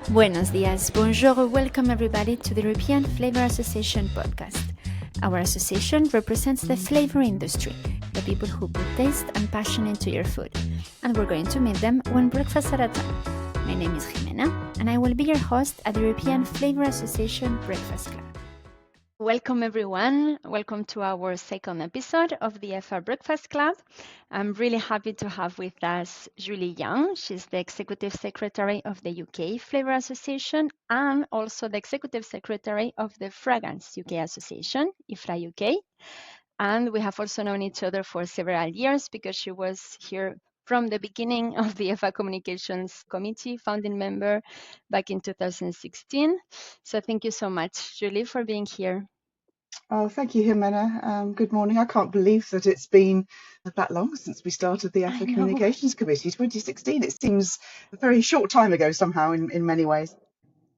Buenos dias, bonjour, welcome everybody to the European Flavour Association podcast. Our association represents the flavour industry, the people who put taste and passion into your food. And we're going to meet them one breakfast at a time. My name is Jimena, and I will be your host at the European Flavour Association Breakfast Club. Welcome everyone. Welcome to our second episode of the EFFA Breakfast Club. I'm really happy to have with us Julie Young. She's the Executive Secretary of the UK Flavour Association and also the Executive Secretary of the Fragrance UK Association, EFFA UK. And we have also known each other for several years because she was here from the beginning of the EFFA Communications Committee, founding member back in 2016. So thank you so much, Julie, for being here. Oh, thank you, Jimena. Good morning. I can't believe that it's been that long since we started the EFFA Communications Committee, 2016. It seems a very short time ago somehow in many ways.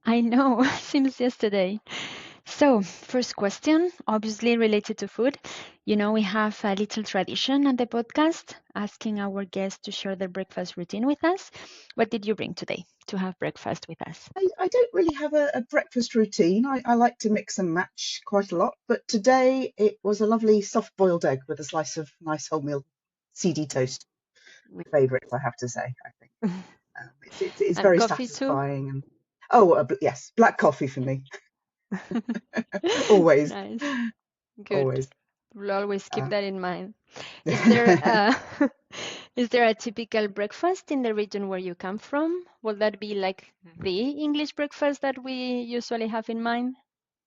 I know, seems yesterday. So, first question, obviously related to food. You know, we have a little tradition on the podcast, asking our guests to share their breakfast routine with us. What did you bring today to have breakfast with us? I don't really have a breakfast routine. I like to mix and match quite a lot, but today it was a lovely soft-boiled egg with a slice of nice wholemeal seedy toast. My favourite, I have to say, I think. It's very satisfying. And yes, black coffee for me. Always. Nice. Good. Always. We'll always keep that in mind. Is there a typical breakfast in the region where you come from? Will that be like the English breakfast that we usually have in mind?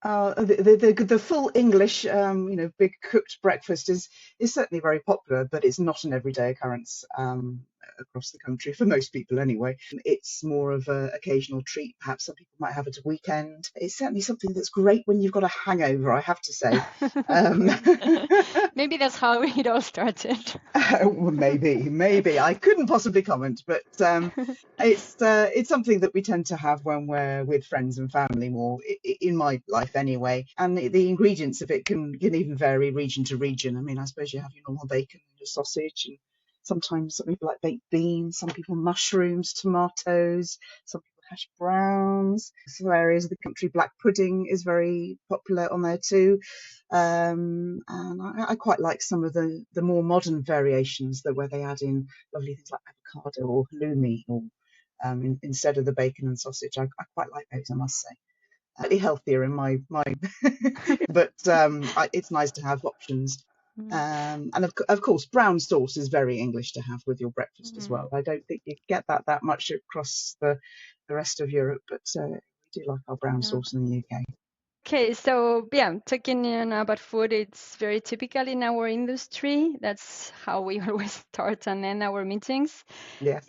The full English, big cooked breakfast is certainly very popular, but it's not an everyday occurrence across the country for most people anyway. It's more of an occasional treat. Perhaps some people might have it a weekend. It's certainly something that's great when you've got a hangover, I have to say. Maybe that's how it all started. Well, maybe. I couldn't possibly comment, but it's something that we tend to have when we're with friends and family more, in my life anyway. And the ingredients of it can even vary region to region. I mean, I suppose you have your normal bacon and your sausage, and sometimes some people like baked beans, some people mushrooms, tomatoes, some people hash browns. Some areas of the country, black pudding is very popular on there too. And I quite like some of the more modern variations where they add in lovely things like avocado or halloumi, or instead of the bacon and sausage. I quite like those, I must say. Slightly healthier in my but it's nice to have options. And of course, brown sauce is very English to have with your breakfast as well. I don't think you get that much across the rest of Europe, but we do like our brown sauce in the UK. Okay, so talking about food, it's very typical in our industry. That's how we always start and end our meetings. Yes.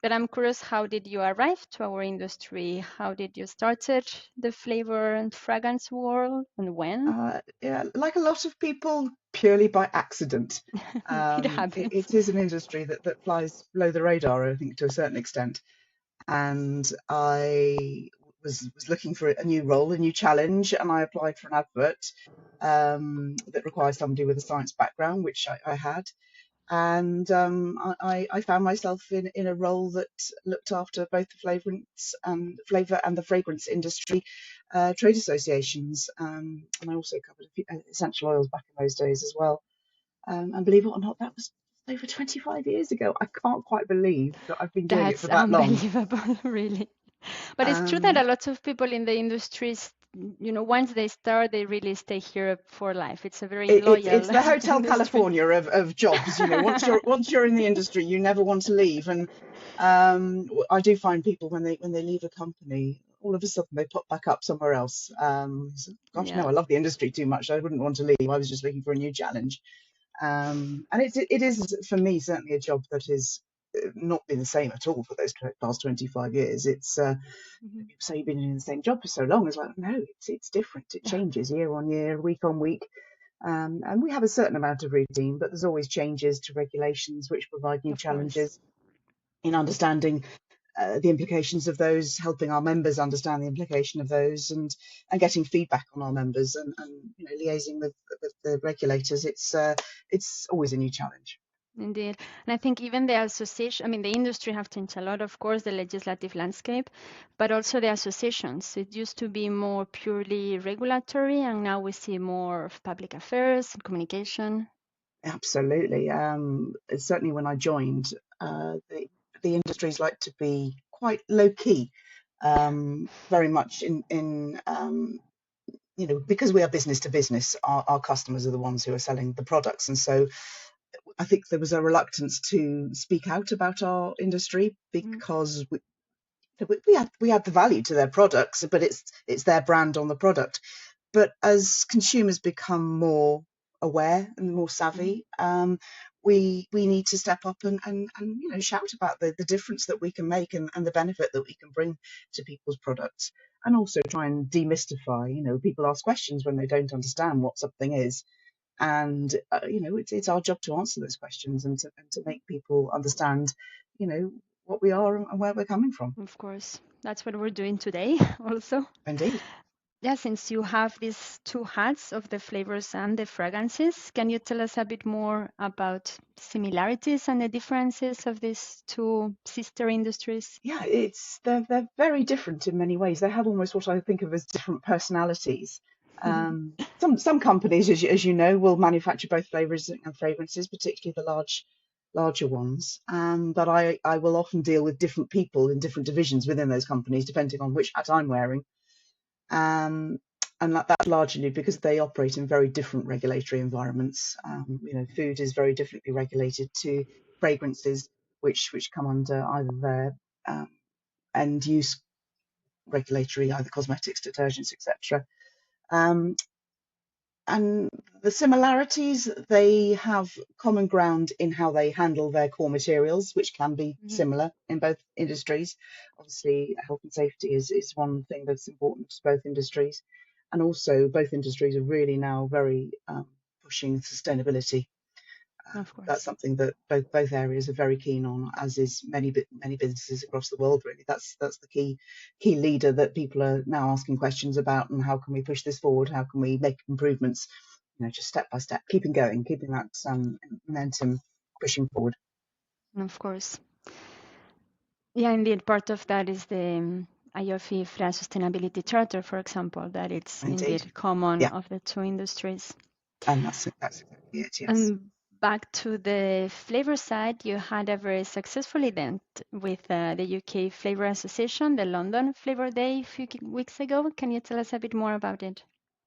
But I'm curious, how did you arrive to our industry? How did you started the flavor and fragrance world, and when? Like a lot of people, purely by accident. It happens. It is an industry that flies below the radar, I think, to a certain extent. And I was looking for a new role, a new challenge, and I applied for an advert that requires somebody with a science background, which I had. And I found myself in a role that looked after both the flavour and the fragrance industry trade associations, and I also covered a few essential oils back in those days as well. And believe it or not, that was over 25 years ago. I can't quite believe that I've been doing it for that long. That's unbelievable, really. But it's true that a lot of people in the industries, once they start, they really stay here for life. It's a very loyal. It's the Hotel California of jobs. Once you're in the industry, you never want to leave. And I do find people when they leave a company, all of a sudden they pop back up somewhere else. No, I love the industry too much. I wouldn't want to leave. I was just looking for a new challenge. And it is for me certainly a job that is not been the same at all for those past 25 years. It's people say you've been in the same job for so long. It's like, no, it's different. It changes year on year, week on week. And we have a certain amount of routine, but there's always changes to regulations which provide new challenges in understanding the implications of those, helping our members understand the implication of those, and getting feedback on our members, and liaising with the regulators. It's always a new challenge. Indeed. And I think even the association, I mean, the industry have changed a lot, of course, the legislative landscape, but also the associations. It used to be more purely regulatory, and now we see more of public affairs and communication. Absolutely. Certainly when I joined, the industries like to be quite low key, very much in because we are business to business, our customers are the ones who are selling the products. And so I think there was a reluctance to speak out about our industry because we add the value to their products, but it's their brand on the product. But as consumers become more aware and more savvy, we need to step up and shout about the difference that we can make and the benefit that we can bring to people's products, and also try and demystify. People ask questions when they don't understand what something is, and it's our job to answer those questions and to make people understand, what we are and where we're coming from. Of course, that's what we're doing today also. Indeed. Yeah, since you have these two hats of the flavors and the fragrances, can you tell us a bit more about similarities and the differences of these two sister industries? Yeah, they're very different in many ways. They have almost what I think of as different personalities. Some companies, as you know, will manufacture both flavors and fragrances, particularly the larger ones. But I will often deal with different people in different divisions within those companies, depending on which hat I'm wearing. Um, and that's largely because they operate in very different regulatory environments. Food is very differently regulated to fragrances, which come under either their end use regulatory, either cosmetics, detergents, etc. And the similarities, they have common ground in how they handle their core materials, which can be similar in both industries. Obviously, health and safety is one thing that's important to both industries. And also, both industries are really now very pushing sustainability. Of That's course. something that both areas are very keen on, as is many businesses across the world. Really, that's the key leader that people are now asking questions about, and how can we push this forward? How can we make improvements? Just step by step, keeping going, keeping that momentum pushing forward. Of course. Yeah, indeed. Part of that is the EFFA Sustainability Charter, for example, that it's Indeed, indeed common yeah, of the two industries. and that's exactly it. Yes. And back to the flavor side, you had a very successful event with the UK Flavour Association, the London FlavourDay, a few weeks ago. Can you tell us a bit more about it?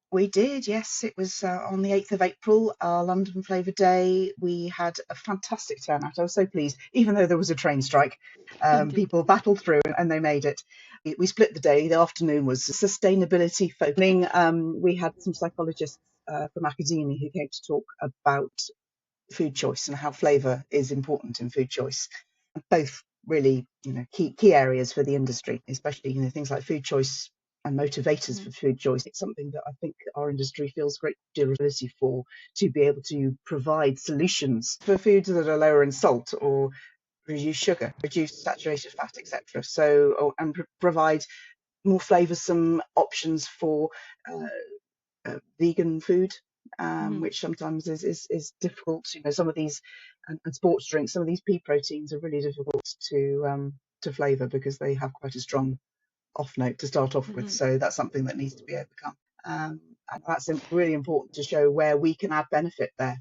We did, yes. It was on the 8th of April, our London Flavour Day. We had a fantastic turnout. I was so pleased, even though there was a train strike. Indeed. People battled through and they made it. We split the day. The afternoon was sustainability focusing. We had some psychologists from academia who came to talk about food choice and how flavour is important in food choice. Both really, key areas for the industry, especially, things like food choice and motivators for food choice. It's something that I think our industry feels great deal of responsibility for, to be able to provide solutions for foods that are lower in salt or reduce sugar, reduce saturated fat, etc. And provide more flavoursome options for vegan food, which sometimes is difficult. Some of these and sports drinks, some of these pea proteins are really difficult to flavour because they have quite a strong off note to start off with. So that's something that needs to be overcome. And that's really important to show where we can add benefit there.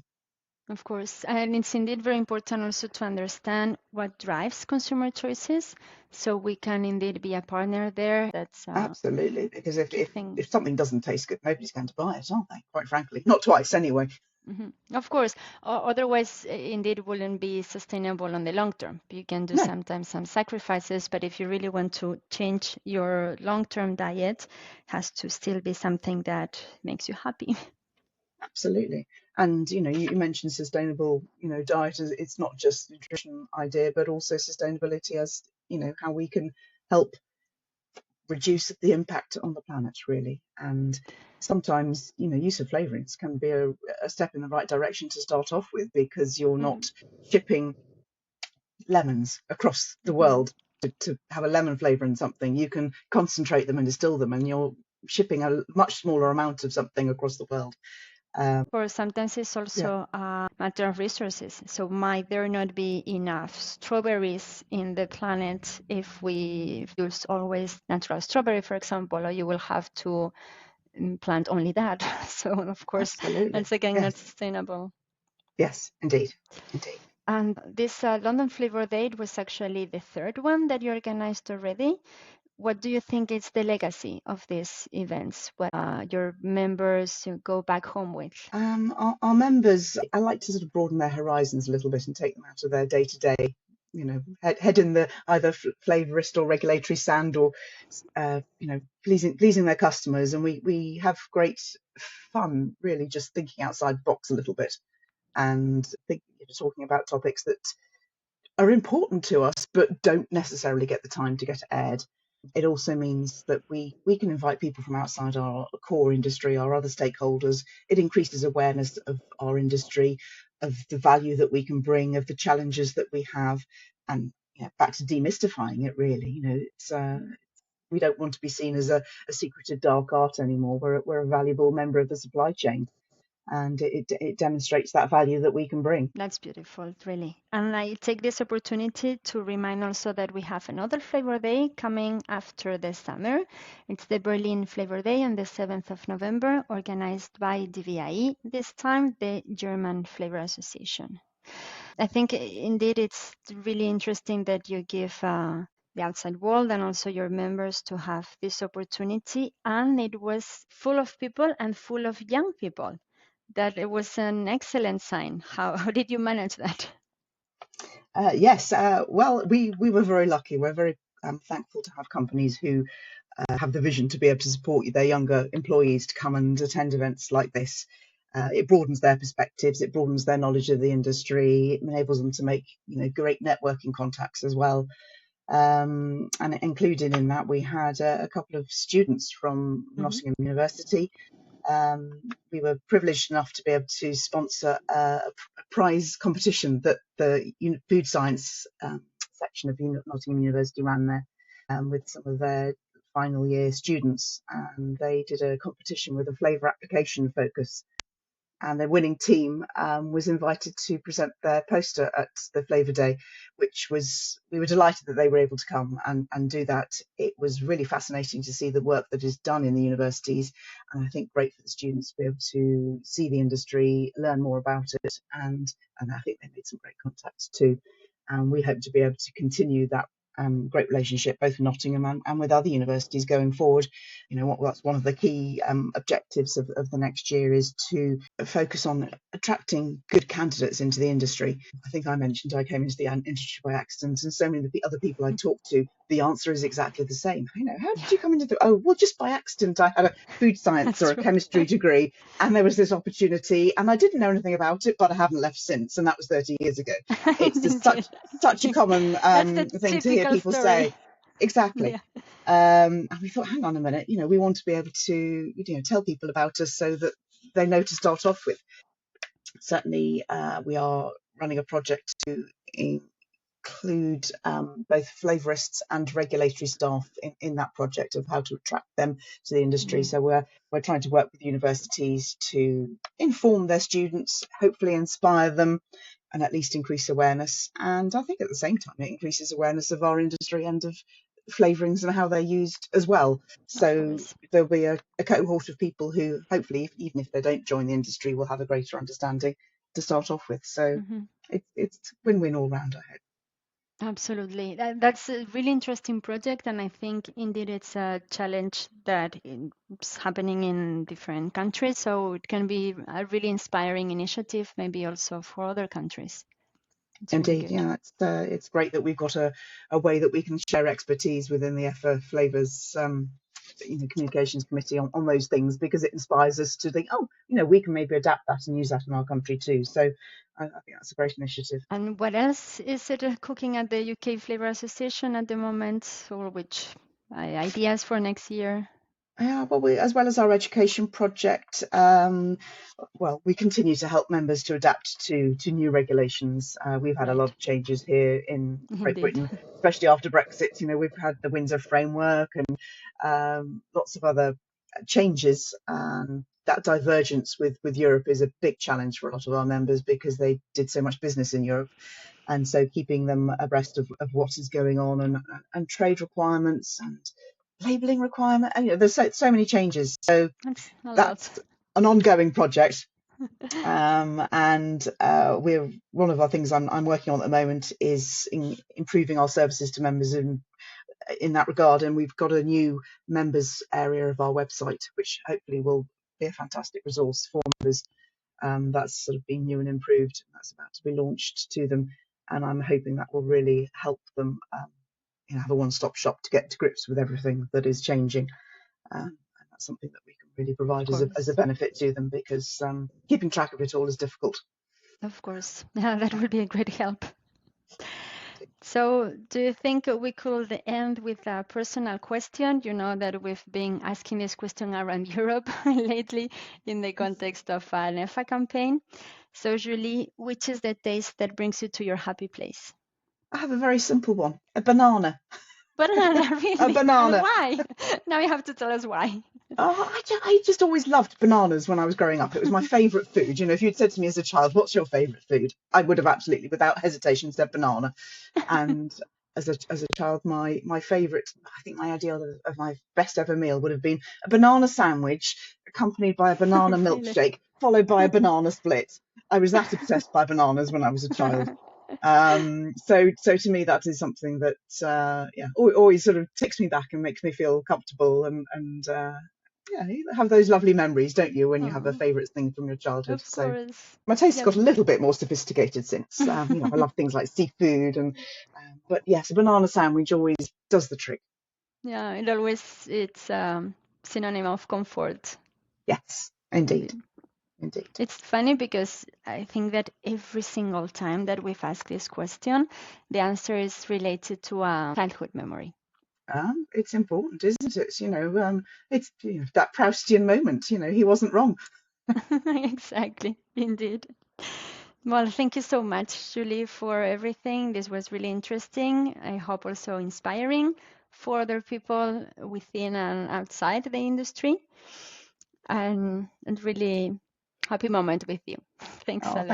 Of course, and it's indeed very important also to understand what drives consumer choices, so we can indeed be a partner there. That's Absolutely, because key thing. if something doesn't taste good, nobody's going to buy it, aren't they? Quite frankly, not twice anyway. Of course, otherwise, indeed, wouldn't be sustainable on the long term. You can do No, sometimes some sacrifices, but if you really want to change your long-term diet, it has to still be something that makes you happy. absolutely. And you mentioned sustainable, diet. It's not just nutrition idea, but also sustainability as how we can help reduce the impact on the planet, really. And sometimes, use of flavorings can be a step in the right direction to start off with, because you're not shipping lemons across the world to have a lemon flavor in something. You can concentrate them and distill them, and you're shipping a much smaller amount of something across the world. Or sometimes it's also a matter of resources. So might there not be enough strawberries in the planet if we use always natural strawberry, for example, or you will have to plant only that. So of course, Absolutely. that's again not sustainable. Yes, indeed. And this London FlavourDay was actually the third one that you organized already. What do you think is the legacy of these events? What your members go back home with? Our members, I like to sort of broaden their horizons a little bit and take them out of their day-to-day, head in the either flavourist or regulatory sand, or pleasing their customers. And we have great fun, really, just thinking outside the box a little bit and talking about topics that are important to us but don't necessarily get the time to get aired. It also means that we can invite people from outside our core industry, our other stakeholders. It increases awareness of our industry, of the value that we can bring, of the challenges that we have, and back to demystifying it, really. It's we don't want to be seen as a secretive dark art anymore. We're a valuable member of the supply chain, and it demonstrates that value that we can bring. That's beautiful, really. And I take this opportunity to remind also that we have another Flavour Day coming after the summer. It's the Berlin Flavour Day on the 7th of November, organized by DVIE, this time the German Flavour Association. I think indeed it's really interesting that you give the outside world and also your members to have this opportunity. And it was full of people and full of young people. That it was an excellent sign. How did you manage that? Yes, well, we were very lucky. We're very thankful to have companies who have the vision to be able to support their younger employees to come and attend events like this. It broadens their perspectives, it broadens their knowledge of the industry, it enables them to make great networking contacts as well. And included in that, we had a couple of students from Nottingham University. We were privileged enough to be able to sponsor a prize competition that the food science section of Nottingham University ran there with some of their final year students, and they did a competition with a flavour application focus. And the winning team was invited to present their poster at the Flavour Day, which we were delighted that they were able to come and do that. It was really fascinating to see the work that is done in the universities, and I think great for the students to be able to see the industry, learn more about it, and I think they made some great contacts too. And we hope to be able to continue that great relationship both in Nottingham and with other universities going forward. That's one of the key objectives of the next year, is to focus on attracting good candidates into the industry. I think I mentioned I came into the industry by accident, and so many of the other people I talked to, the answer is exactly the same. How did you come into the well, just by accident. I had a food science or a chemistry degree, and there was this opportunity, and I didn't know anything about it, but I haven't left since, and that was 30 years ago. It's just such a common thing to hear people say. Exactly. And we thought, hang on a minute, we want to be able to tell people about us so that they know to start off with. Certainly we are running a project to include both flavourists and regulatory staff in that project, of how to attract them to the industry. So we're trying to work with universities to inform their students, hopefully inspire them, and at least increase awareness. And I think at the same time it increases awareness of our industry and of flavourings and how they're used as well. So there'll be a cohort of people who hopefully, even if they don't join the industry, will have a greater understanding to start off with. So it's win-win all round, I hope. Absolutely. That's a really interesting project, and I think indeed it's a challenge that is happening in different countries, so it can be a really inspiring initiative, maybe also for other countries. Indeed, really, it's great that we've got a way that we can share expertise within the EFFA Flavours communications committee on those things, because it inspires us to think, we can maybe adapt that and use that in our country too. So I think that's a great initiative. And what else is it cooking at the UK Flavour Association at the moment, or which ideas for next year? Yeah, well, as well as our education project, we continue to help members to adapt to new regulations. We've had a lot of changes here in Great Britain, especially after Brexit. We've had the Windsor framework and lots of other changes. that divergence with Europe is a big challenge for a lot of our members because they did so much business in Europe. And so keeping them abreast of what is going on and trade requirements and labelling requirement, and there's so many changes. So that's an ongoing project. And we're one of our things I'm working on at the moment is improving our services to members in that regard. And we've got a new members area of our website, which hopefully will be a fantastic resource for members. That's sort of been new and improved. That's about to be launched to them, and I'm hoping that will really help them have a one-stop shop to get to grips with everything that is changing. And that's something that we can really provide as a benefit to them, because keeping track of it all is difficult. Of course, yeah, that would be a great help. So do you think we could end with a personal question? You know that we've been asking this question around Europe lately in the context of an EFFA campaign. So Julie, which is the taste that brings you to your happy place? I have a very simple one, a banana. Banana, really? A banana. And why? Now you have to tell us why. I just always loved bananas when I was growing up. It was my favourite food. If you'd said to me as a child, what's your favourite food? I would have absolutely, without hesitation, said banana. And as a child, my favourite, I think my ideal of my best ever meal would have been a banana sandwich accompanied by a banana milkshake, followed by a banana split. I was that obsessed by bananas when I was a child. So to me, that is something that always sort of takes me back and makes me feel comfortable, and you have those lovely memories, don't you, when you have a favourite thing from your childhood? Of course. So my taste got a little bit more sophisticated since. I love things like seafood, but yes, a banana sandwich always does the trick. Yeah, it's synonym of comfort. Yes, indeed. Indeed. It's funny because I think that every single time that we've asked this question, the answer is related to a childhood memory. It's important, isn't it? It's that Proustian moment. He wasn't wrong. Exactly, indeed. Well, thank you so much, Julie, for everything. This was really interesting. I hope also inspiring for other people within and outside the industry. And really happy moment with you. Thanks a lot.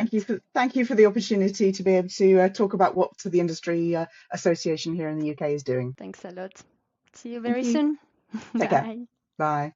Thank you for the opportunity to be able to talk about what the Industry Association here in the UK is doing. Thanks a lot. See you very soon. Take care. Bye.